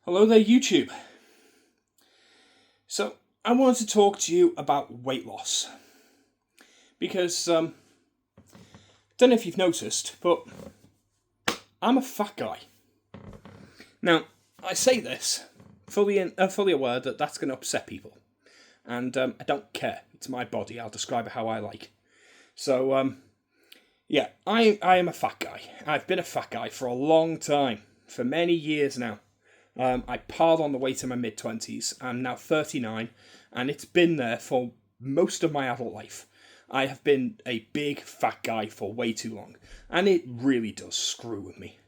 Hello there, YouTube. So, I wanted to talk to you about weight loss. Because, don't know if you've noticed, but I'm a fat guy. Now, I say this, fully aware that that's going to upset people. And I don't care. It's my body. I'll describe it how I like. So, yeah, I am a fat guy. I've been a fat guy for a long time. For many years now. I piled on the weight in my mid-20s. I'm now 39, and it's been there for most of my adult life. I have been a big fat guy for way too long, and it really does screw with me.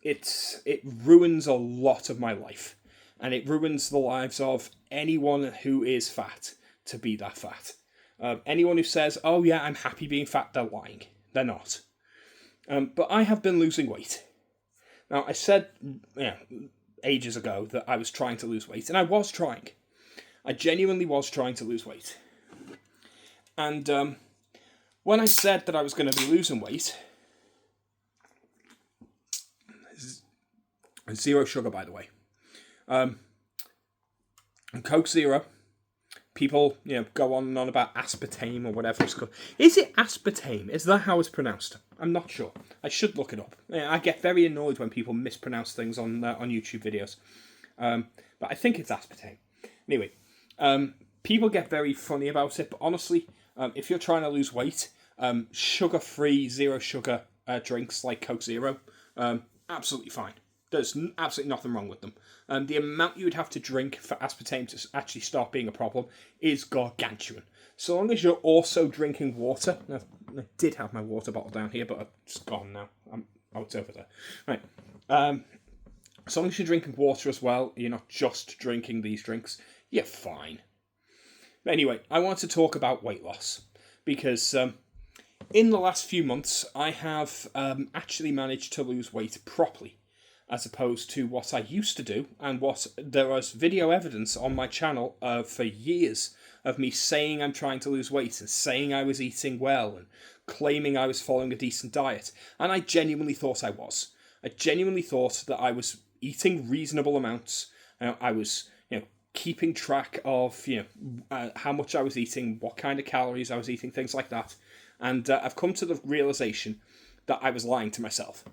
It ruins a lot of my life, and it ruins the lives of anyone who is fat to be that fat. Anyone who says, "Oh yeah, I'm happy being fat," they're lying. They're not. But I have been losing weight. Now, I said ages ago that I was trying to lose weight, and I was trying. I genuinely was trying to lose weight. And when I said that I was going to be losing weight, zero sugar, by the way, and Coke Zero, people go on and on about aspartame or whatever it's called. Is it aspartame? Is that how it's pronounced? I'm not sure. I should look it up. I get very annoyed when people mispronounce things on YouTube videos. But I think it's aspartame. Anyway, people get very funny about it. But honestly, if you're trying to lose weight, sugar-free, zero sugar drinks like Coke Zero, absolutely fine. There's absolutely nothing wrong with them. The amount you would have to drink for aspartame to actually start being a problem is gargantuan. So long as you're also drinking water. Now, I did have my water bottle down here, but it's gone now. It's over there. Right. So long as you're drinking water as well, you're not just drinking these drinks, you're fine. But anyway, I want to talk about weight loss. Because in the last few months, I have actually managed to lose weight properly, as opposed to what I used to do, and what there was video evidence on my channel for years of me saying I'm trying to lose weight, and saying I was eating well, and claiming I was following a decent diet. And I genuinely thought I was. I genuinely thought that I was eating reasonable amounts. I was, keeping track of, how much I was eating, what kind of calories I was eating, things like that. And I've come to the realization that I was lying to myself.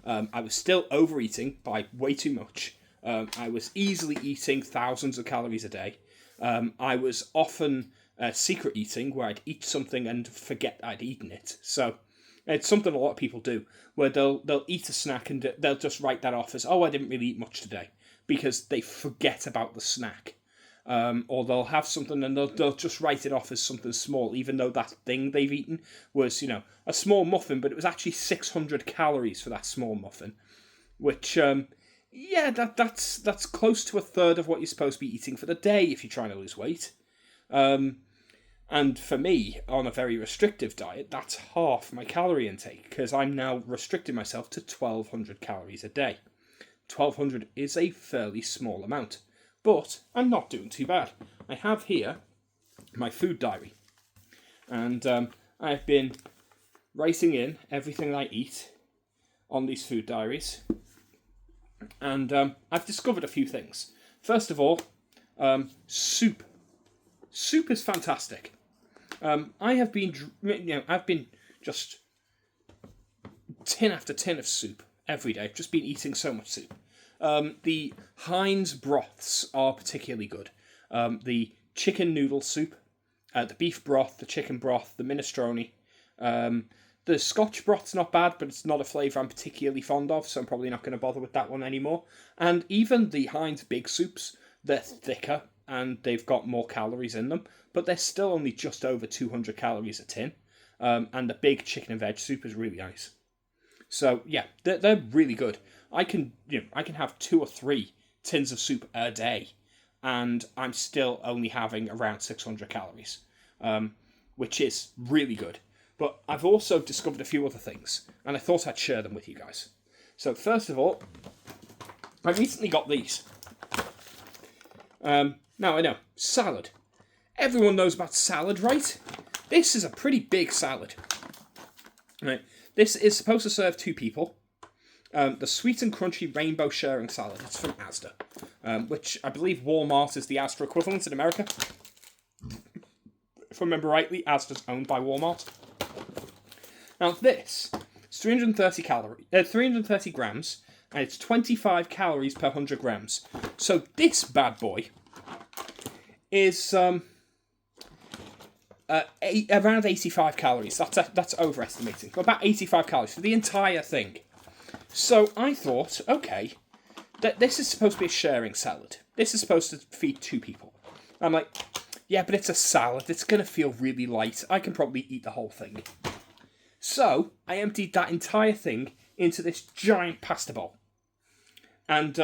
I was still overeating by way too much. I was easily eating thousands of calories a day. I was often secret eating, where I'd eat something and forget I'd eaten it. So it's something a lot of people do, where they'll eat a snack and they'll just write that off as, "Oh, I didn't really eat much today," because they forget about the snack. Or they'll have something and they'll just write it off as something small, even though that thing they've eaten was, a small muffin, but it was actually 600 calories for that small muffin, which, that's close to a third of what you're supposed to be eating for the day if you're trying to lose weight. And for me, on a very restrictive diet, that's half my calorie intake, because I'm now restricting myself to 1,200 calories a day. 1,200 is a fairly small amount. But I'm not doing too bad. I have here my food diary. And I've been writing in everything I eat on these food diaries. And I've discovered a few things. First of all, soup. Soup is fantastic. I have been, I've been just tin after tin of soup every day. I've just been eating so much soup. The Heinz broths are particularly good. The chicken noodle soup, the beef broth, the chicken broth, the minestrone. The Scotch broth's not bad, but it's not a flavour I'm particularly fond of, so I'm probably not going to bother with that one anymore. And even the Heinz big soups, they're thicker and they've got more calories in them, but they're still only just over 200 calories a tin. And the big chicken and veg soup is really nice. So yeah, they're really good. I can have 2 or 3 tins of soup a day, and I'm still only having around 600 calories, which is really good. But I've also discovered a few other things, and I thought I'd share them with you guys. So first of all, I recently got these. Now I know, salad. Everyone knows about salad, right? This is a pretty big salad. Right. This is supposed to serve 2 people. the Sweet and Crunchy Rainbow Sharing Salad. It's from ASDA, which I believe Walmart is the ASDA equivalent in America. If I remember rightly, ASDA's owned by Walmart. Now this is 330 grams, and it's 25 calories per 100 grams. So this bad boy is around 85 calories. That's overestimating. About 85 calories for the entire thing. So I thought, okay, that this is supposed to be a sharing salad. This is supposed to feed 2 people. I'm like, yeah, but it's a salad. It's going to feel really light. I can probably eat the whole thing. So I emptied that entire thing into this giant pasta bowl. And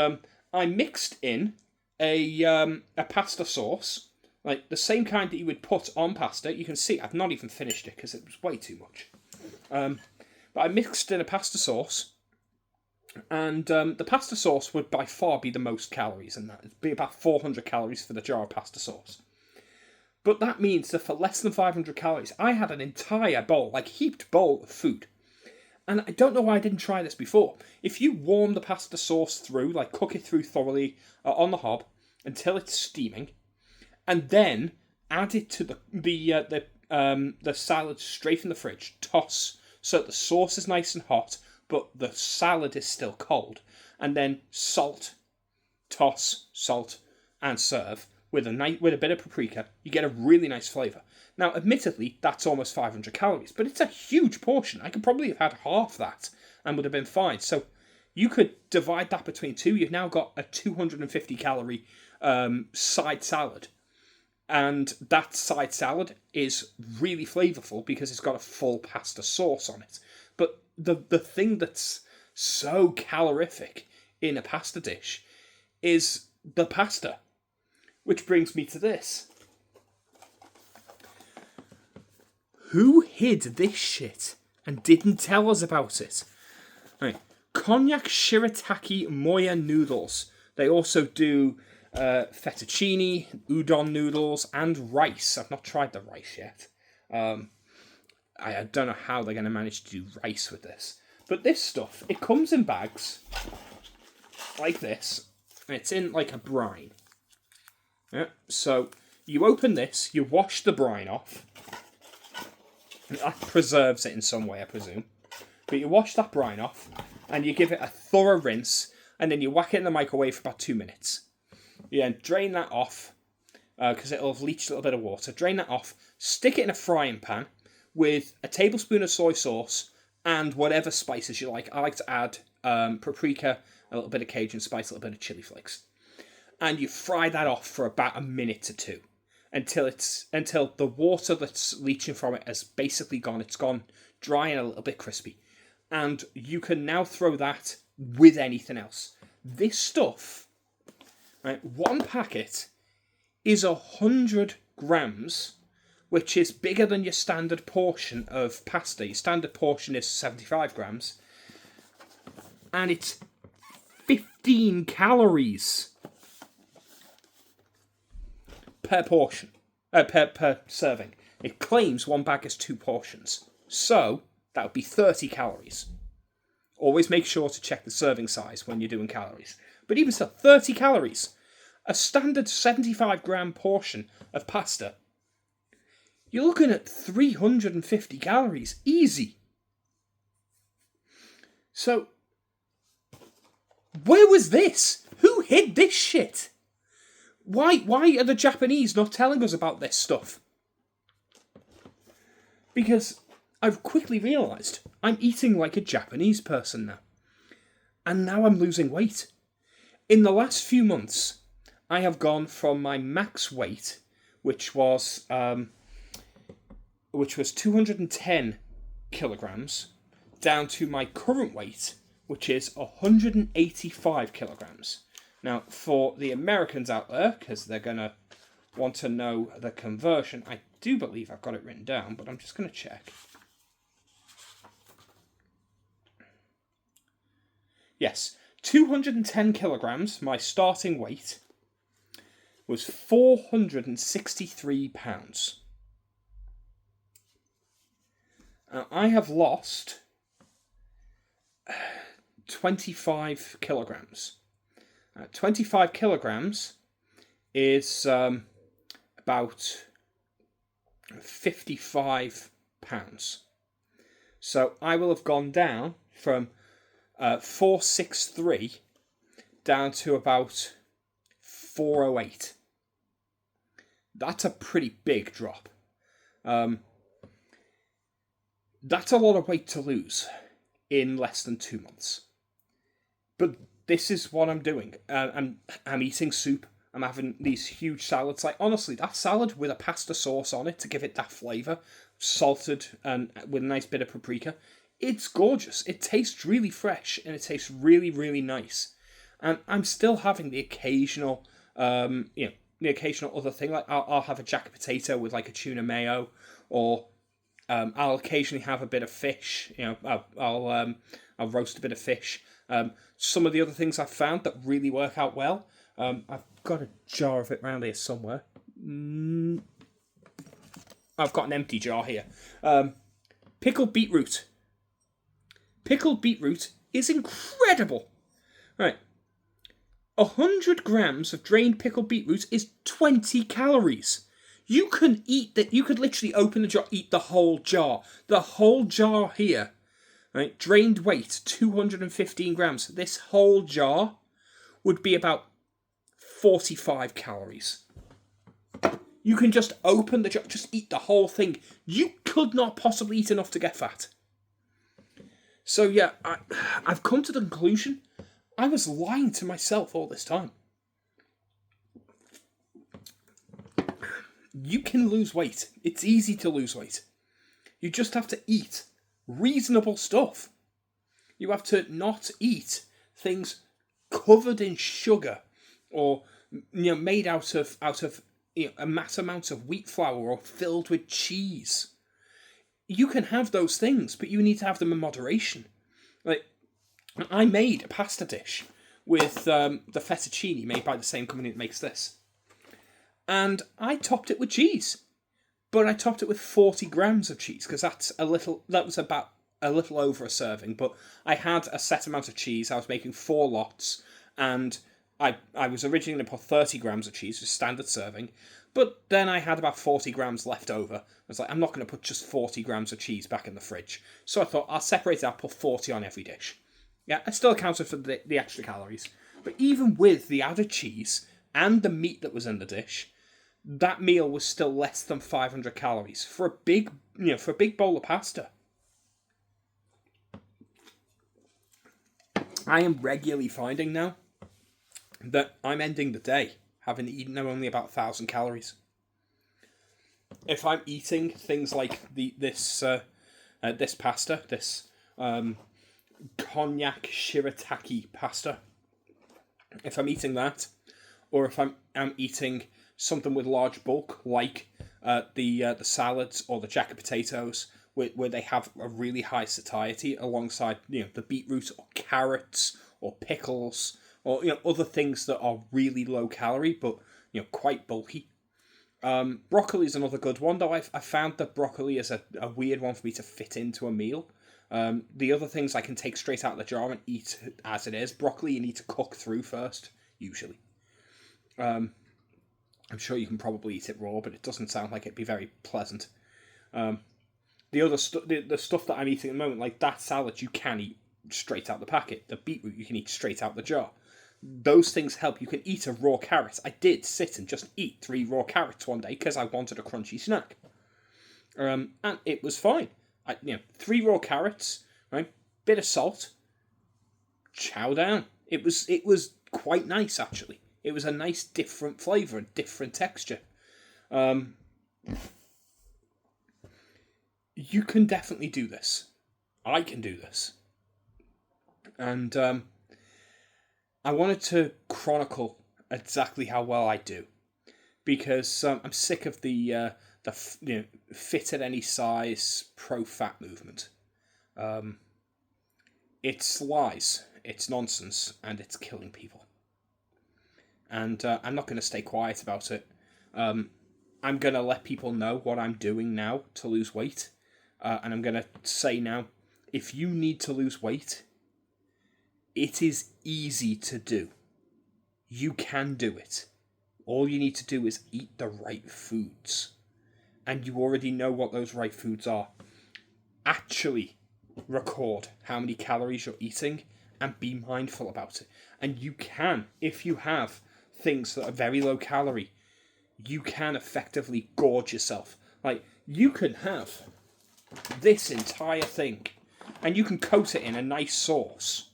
I mixed in a pasta sauce, like the same kind that you would put on pasta. You can see I've not even finished it because it was way too much. But I mixed in a pasta sauce. And the pasta sauce would by far be the most calories in that. It'd be about 400 calories for the jar of pasta sauce. But that means that for less than 500 calories, I had an entire bowl, like heaped bowl of food. And I don't know why I didn't try this before. If you warm the pasta sauce through, like cook it through thoroughly on the hob until it's steaming, and then add it to the salad straight from the fridge, toss so that the sauce is nice and hot, but the salad is still cold, and then salt, toss, salt, and serve with a bit of paprika, you get a really nice flavour. Now, admittedly, that's almost 500 calories, but it's a huge portion. I could probably have had half that and would have been fine. So you could divide that between 2. You've now got a 250 calorie side salad. And that side salad is really flavourful because it's got a full pasta sauce on it. But the thing that's so calorific in a pasta dish is the pasta. Which brings me to this. Who hid this shit and didn't tell us about it? Right. Konjac Shirataki Moya noodles. They also do fettuccine, udon noodles, and rice. I've not tried the rice yet. I don't know how they're going to manage to do rice with this. But this stuff, it comes in bags like this. And it's in like a brine. Yeah, so you open this, you wash the brine off. And that preserves it in some way, I presume. But you wash that brine off, and you give it a thorough rinse, and then you whack it in the microwave for about 2 minutes. You then drain that off, because it'll have leached a little bit of water. Drain that off, stick it in a frying pan with a tablespoon of soy sauce and whatever spices you like. I like to add paprika, a little bit of Cajun spice, a little bit of chili flakes. And you fry that off for about a minute to 2 until the water that's leaching from it has basically gone. It's gone dry and a little bit crispy. And you can now throw that with anything else. This stuff, right, 1 packet is 100 grams, which is bigger than your standard portion of pasta. Your standard portion is 75 grams. And it's 15 calories. Per portion, per serving. It claims 1 bag is 2 portions. So, that would be 30 calories. Always make sure to check the serving size when you're doing calories. But even so, 30 calories. A standard 75 gram portion of pasta. You're looking at 350 calories. Easy. So, where was this? Who hid this shit? Why are the Japanese not telling us about this stuff? Because I've quickly realised I'm eating like a Japanese person now. And now I'm losing weight. In the last few months, I have gone from my max weight, which was 210 kilograms, down to my current weight, which is 185 kilograms. Now, for the Americans out there, because they're going to want to know the conversion, I do believe I've got it written down, but I'm just going to check. Yes, 210 kilograms, my starting weight, was 463 pounds. I have lost 25 kilograms. 25 kilograms is about 55 pounds. So I will have gone down from 463 down to about 408. That's a pretty big drop. That's a lot of weight to lose in less than 2 months. But this is what I'm doing. I'm eating soup. I'm having these huge salads. Like, honestly, that salad with a pasta sauce on it to give it that flavour, salted and with a nice bit of paprika, it's gorgeous. It tastes really fresh and it tastes really, really nice. And I'm still having the occasional, the occasional other thing. Like, I'll have a jacket potato with like a tuna mayo, or I'll occasionally have a bit of fish. I'll roast a bit of fish. Some of the other things I've found that really work out well. I've got a jar of it around here somewhere. I've got an empty jar here. Pickled beetroot. Pickled beetroot is incredible. Right. 100 grams of drained pickled beetroot is 20 calories. You can eat that. You could literally open the jar, eat the whole jar. The whole jar here. Right. Drained weight, 215 grams. This whole jar would be about 45 calories. You can just open the jar, just eat the whole thing. You could not possibly eat enough to get fat. So yeah, I've come to the conclusion I was lying to myself all this time. You can lose weight. It's easy to lose weight. You just have to eat reasonable stuff. You have to not eat things covered in sugar, or made out of a mass amount of wheat flour, or filled with cheese. You can have those things, but you need to have them in moderation. Like, I made a pasta dish with the fettuccine made by the same company that makes this, and I topped it with cheese, but I topped it with 40 grams of cheese because that was about a little over a serving. But I had a set amount of cheese. I was making 4 lots, and I was originally going to put 30 grams of cheese, which is standard serving, but then I had about 40 grams left over. I was like, I'm not going to put just 40 grams of cheese back in the fridge. So I thought, I'll separate it out, put 40 on every dish. Yeah, I still accounted for the extra calories. But even with the added cheese and the meat that was in the dish, that meal was still less than 500 calories for a big bowl of pasta. I am regularly finding now that I'm ending the day having eaten only about 1,000 calories. If I'm eating things like this pasta, this Konjac Shirataki Pasta, if I'm eating that, or if I'm eating something with large bulk like the salads or the jacket potatoes, where they have a really high satiety alongside the beetroot or carrots or pickles, or other things that are really low calorie but quite bulky. Broccoli is another good one, though I found that broccoli is a weird one for me to fit into a meal. The other things I can take straight out of the jar and eat as it is. Broccoli you need to cook through first, usually. I'm sure you can probably eat it raw, but it doesn't sound like it'd be very pleasant. The other the stuff that I'm eating at the moment, like that salad, you can eat straight out the packet. The beetroot you can eat straight out the jar. Those things help. You can eat a raw carrot. I did sit and just eat 3 raw carrots one day because I wanted a crunchy snack. And it was fine. 3 raw carrots, right? Bit of salt. Chow down. It was quite nice, actually. It was a nice different flavour and different texture. You can definitely do this. I can do this. And I wanted to chronicle exactly how well I do, because I'm sick of the fit at any size pro-fat movement. It's lies, it's nonsense, and it's killing people. And I'm not going to stay quiet about it. I'm going to let people know what I'm doing now to lose weight. And I'm going to say now, if you need to lose weight, It is easy to do. You can do it. All you need to do is eat the right foods. And you already know what those right foods are. Actually record how many calories you're eating and be mindful about it. And you can, if you have things that are very low calorie, you can effectively gorge yourself. Like, you can have this entire thing and you can coat it in a nice sauce,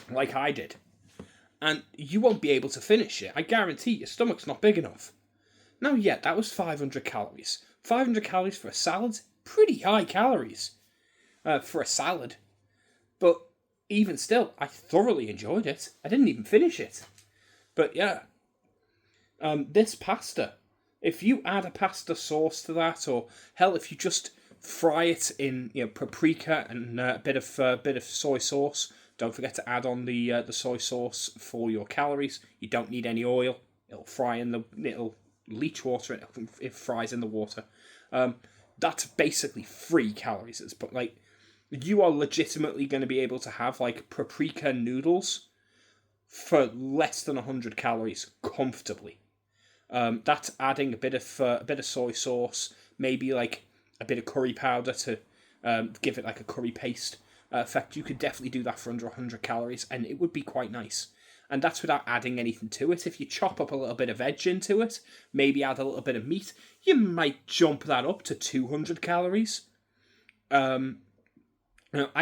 like I did, and you won't be able to finish it. I guarantee your stomach's not big enough. Now, yeah, that was 500 calories. 500 calories for a salad? Pretty high calories for a salad. But even still, I thoroughly enjoyed it. I didn't even finish it. But yeah, this pasta, if you add a pasta sauce to that, or hell, if you just fry it in paprika and a bit of soy sauce. Don't forget to add on the soy sauce for your calories. You don't need any oil. It'll leach water and it fries in the water. That's basically free calories. But like, you are legitimately going to be able to have like paprika noodles for less than 100 calories comfortably. That's adding a bit of soy sauce, maybe like a bit of curry powder to give it like a curry paste effect. You could definitely do that for under 100 calories, and it would be quite nice. And that's without adding anything to it. If you chop up a little bit of veg into it, maybe add a little bit of meat, you might jump that up to 200 calories. I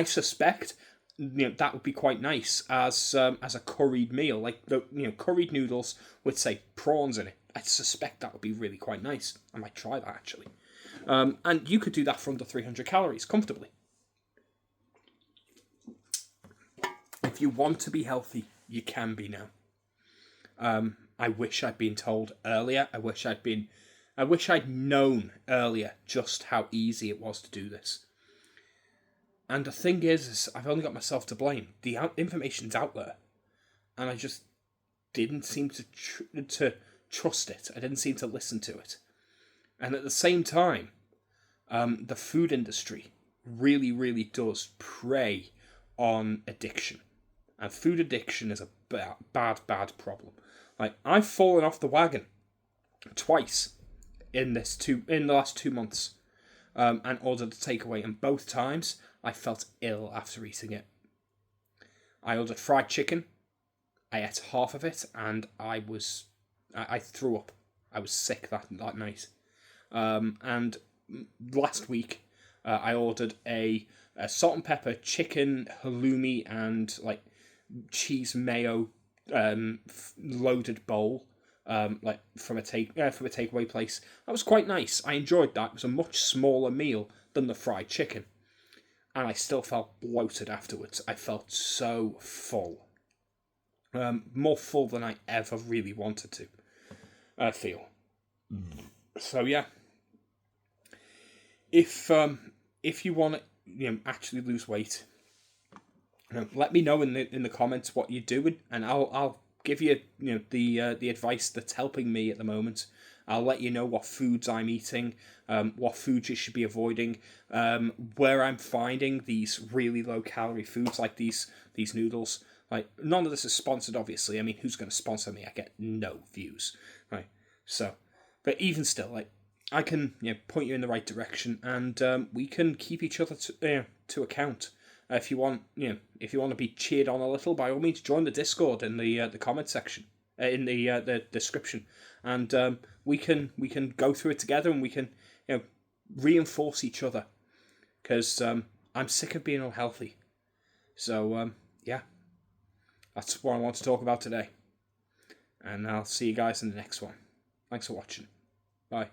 suspect that would be quite nice as a curried meal, like curried noodles with, say, prawns in it. I suspect that would be really quite nice. I might try that actually. And you could do that for under 300 calories comfortably. If you want to be healthy, you can be now. I wish I'd been told earlier. I wish I'd known earlier just how easy it was to do this. And the thing is I've only got myself to blame. The information's out there, and I just didn't seem to trust it. I didn't seem to listen to it. And at the same time, the food industry really, really does prey on addiction. And food addiction is a bad problem. Like, I've fallen off the wagon twice in the last 2 months, and ordered a takeaway, and both times I felt ill after eating it. I ordered fried chicken. I ate half of it, and I threw up. I was sick that night. And last week, I ordered a salt and pepper chicken halloumi and like cheese mayo loaded bowl, like from a takeaway place. That was quite nice. I enjoyed that. It was a much smaller meal than the fried chicken, and I still felt bloated afterwards. I felt so full, more full than I ever really wanted to feel. So yeah. If you want to actually lose weight, let me know in the comments what you're doing, and I'll give you the advice that's helping me at the moment. I'll let you know what foods I'm eating, what foods you should be avoiding, where I'm finding these really low calorie foods like these noodles. Like, none of this is sponsored, obviously. I mean, who's going to sponsor me? I get no views, right? So, but even still, like, I can point you in the right direction, and we can keep each other to account. If you want to be cheered on a little, by all means, join the Discord in the comment section, in the description, and we can go through it together, and we can reinforce each other, because I'm sick of being unhealthy. So yeah, that's what I want to talk about today, and I'll see you guys in the next one. Thanks for watching. Bye.